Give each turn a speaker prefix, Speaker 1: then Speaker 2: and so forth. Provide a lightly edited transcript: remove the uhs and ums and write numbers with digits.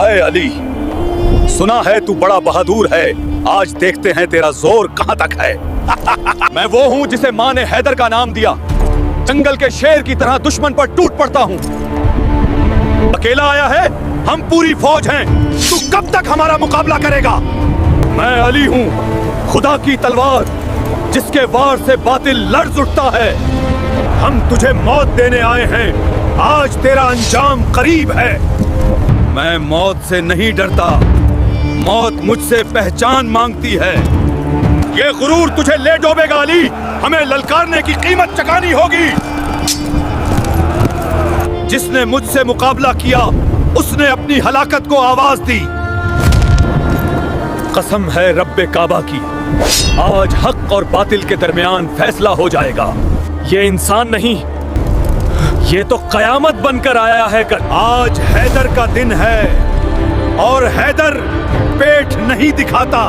Speaker 1: हाय अली, सुना है तू बड़ा बहादुर है। आज देखते हैं तेरा जोर कहां तक है। मैं वो हूं जिसे माँ ने हैदर का नाम दिया। जंगल के शेर की तरह दुश्मन पर टूट पड़ता हूं। अकेला आया है, हम पूरी फौज हैं। तू कब तक हमारा मुकाबला करेगा? मैं अली हूं, खुदा की तलवार, जिसके वार से बातिल लर्ज़ उठता है। हम तुझे मौत देने आए हैं। आज तेरा अंजाम करीब है। मैं मौत से नहीं डरता, मौत मुझसे पहचान मांगती है। ये गुरूर तुझे ले डूबेगा अली। हमें ललकारने की कीमत चुकानी होगी। जिसने मुझसे मुकाबला किया, उसने अपनी हलाकत को आवाज दी। कसम है रब्बे काबा की, आज हक और बातिल के दरमियान फैसला हो जाएगा। ये इंसान नहीं, ये तो कयामत बनकर आया है। आज हैदर का दिन है और हैदर पेट नहीं दिखाता।